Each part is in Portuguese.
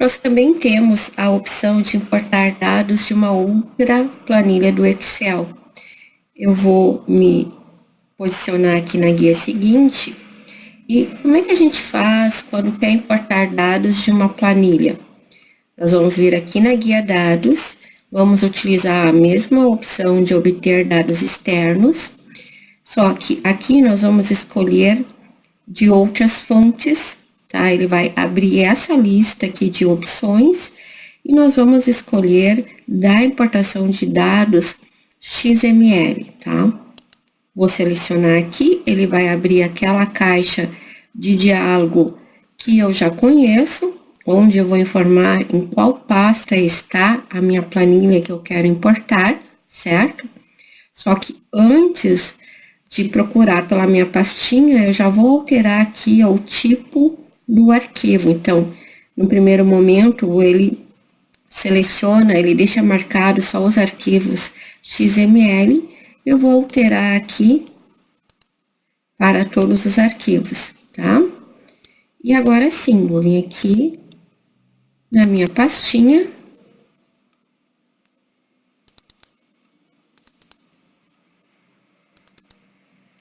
Nós também temos a opção de importar dados de uma outra planilha do Excel. Eu vou me posicionar aqui na guia seguinte. E como é que a gente faz quando quer importar dados de uma planilha? Nós vamos vir aqui na guia dados, vamos utilizar a mesma opção de obter dados externos, só que aqui nós vamos escolher de outras fontes, tá? Ele vai abrir essa lista aqui de opções e nós vamos escolher da importação de dados XML, tá? Vou selecionar aqui, ele vai abrir aquela caixa de diálogo que eu já conheço, onde eu vou informar em qual pasta está a minha planilha que eu quero importar, certo? Só que antes de procurar pela minha pastinha, eu já vou alterar aqui o tipo do arquivo. Então, no primeiro momento, ele seleciona, ele deixa marcado só os arquivos XML. Eu vou alterar aqui para todos os arquivos, tá? E agora sim, vou vir aqui na minha pastinha.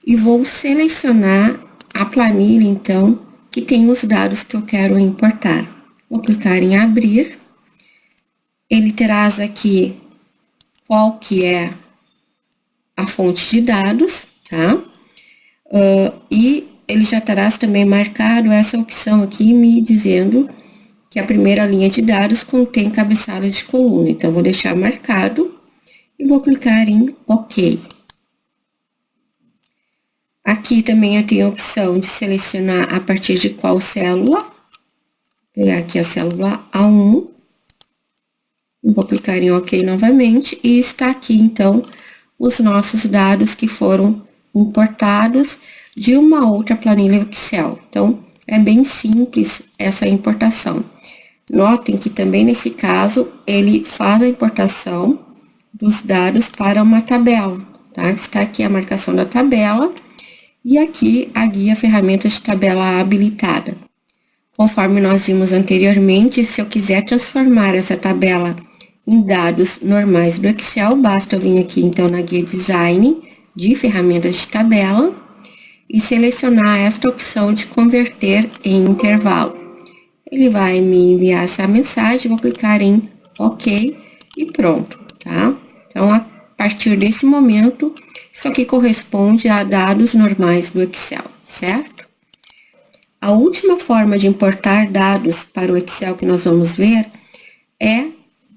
E vou selecionar a planilha, então, que tem os dados que eu quero importar. Vou clicar em abrir. Ele traz aqui qual que é a fonte de dados, tá? E ele já traz também marcado essa opção aqui, me dizendo que a primeira linha de dados contém cabeçalho de coluna. Então, vou deixar marcado e vou clicar em OK. Aqui também eu tenho a opção de selecionar a partir de qual célula. Vou pegar aqui a célula A1. Vou clicar em OK novamente e está aqui, então, os nossos dados que foram importados de uma outra planilha Excel. Então, é bem simples essa importação. Notem que também nesse caso, ele faz a importação dos dados para uma tabela, tá? Está aqui a marcação da tabela. E aqui a guia ferramentas de tabela habilitada. Conforme nós vimos anteriormente, se eu quiser transformar essa tabela em dados normais do Excel, basta eu vir aqui então na guia design de ferramentas de tabela e selecionar esta opção de converter em intervalo. Ele vai me enviar essa mensagem, vou clicar em OK e pronto, tá? Então, a partir desse momento, isso aqui corresponde a dados normais do Excel, certo? A última forma de importar dados para o Excel que nós vamos ver é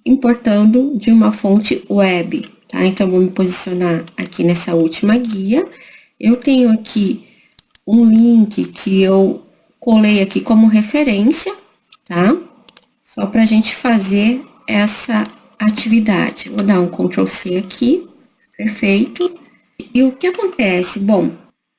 importando de uma fonte web, tá? Então, vou me posicionar aqui nessa última guia. Eu tenho aqui um link que eu colei aqui como referência, tá? Só para a gente fazer essa atividade. Vou dar um Ctrl C aqui, perfeito. E o que acontece? Bom,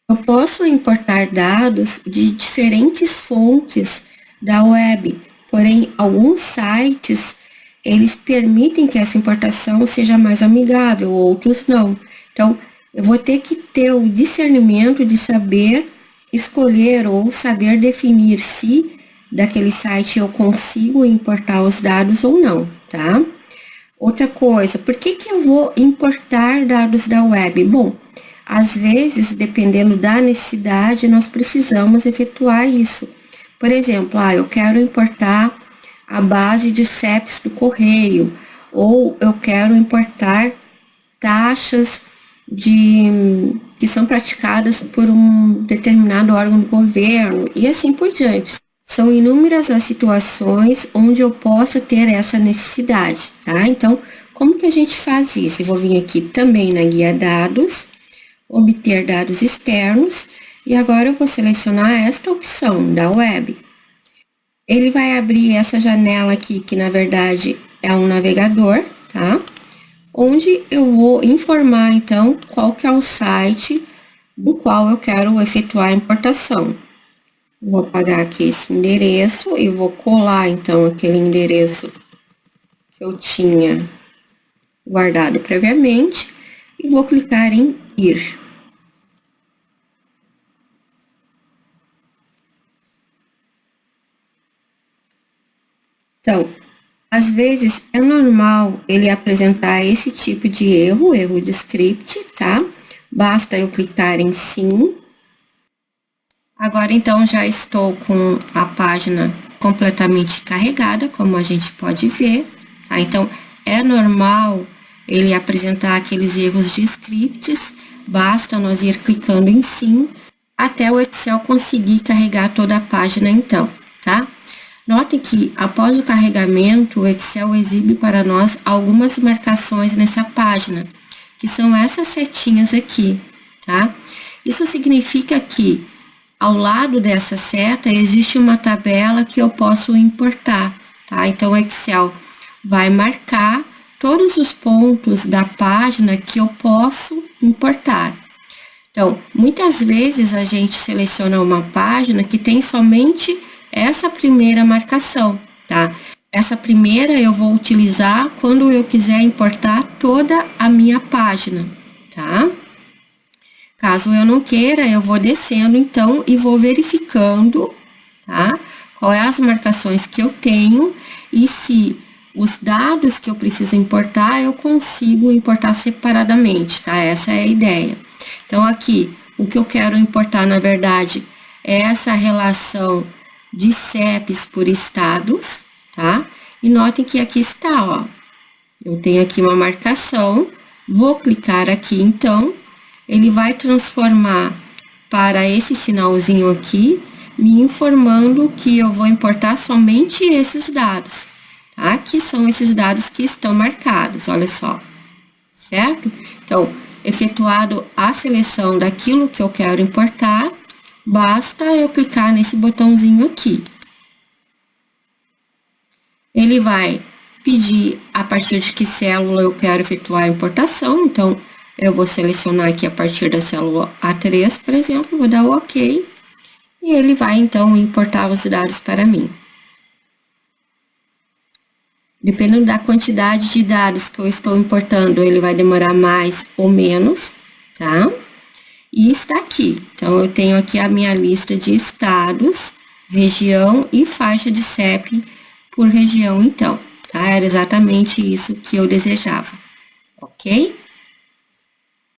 eu posso importar dados de diferentes fontes da web, porém, alguns sites, eles permitem que essa importação seja mais amigável, outros não. Então, eu vou ter que ter o discernimento de saber escolher ou saber definir se daquele site eu consigo importar os dados ou não, tá? Outra coisa, por que eu vou importar dados da web? Bom, às vezes, dependendo da necessidade, nós precisamos efetuar isso. Por exemplo, eu quero importar a base de CEPs do correio, ou eu quero importar taxas que são praticadas por um determinado órgão do governo, e assim por diante. São inúmeras as situações onde eu possa ter essa necessidade, tá? Então, como que a gente faz isso? Eu vou vir aqui também na guia dados, obter dados externos, e agora eu vou selecionar esta opção da web. Ele vai abrir essa janela aqui, que na verdade é um navegador, tá? Onde eu vou informar, então, qual que é o site do qual eu quero efetuar a importação. Vou apagar aqui esse endereço e vou colar, então, aquele endereço que eu tinha guardado previamente e vou clicar em ir. Então, às vezes é normal ele apresentar esse tipo de erro de script, tá? Basta eu clicar em sim. Agora, então, já estou com a página completamente carregada, como a gente pode ver, tá? Então, é normal ele apresentar aqueles erros de scripts, basta nós ir clicando em sim, até o Excel conseguir carregar toda a página, então, tá? Notem que, após o carregamento, o Excel exibe para nós algumas marcações nessa página, que são essas setinhas aqui, tá? Isso significa que, ao lado dessa seta, existe uma tabela que eu posso importar, tá? Então, o Excel vai marcar todos os pontos da página que eu posso importar. Então, muitas vezes a gente seleciona uma página que tem somente essa primeira marcação, tá? Essa primeira eu vou utilizar quando eu quiser importar toda a minha página, tá? Caso eu não queira, eu vou descendo, então, e vou verificando, tá? Qual é as marcações que eu tenho e se os dados que eu preciso importar, eu consigo importar separadamente, tá? Essa é a ideia. Então, aqui, o que eu quero importar, na verdade, é essa relação de CEPs por estados, tá? E notem que aqui está, ó. Eu tenho aqui uma marcação, vou clicar aqui, então, ele vai transformar para esse sinalzinho aqui, me informando que eu vou importar somente esses dados, tá? Que são esses dados que estão marcados, olha só, certo? Então, efetuado a seleção daquilo que eu quero importar, basta eu clicar nesse botãozinho aqui. Ele vai pedir a partir de que célula eu quero efetuar a importação, então, eu vou selecionar aqui a partir da célula A3, por exemplo, vou dar o OK, e ele vai, então, importar os dados para mim. Dependendo da quantidade de dados que eu estou importando, ele vai demorar mais ou menos, tá? E está aqui. Então, eu tenho aqui a minha lista de estados, região e faixa de CEP por região, então, tá? Era exatamente isso que eu desejava, ok?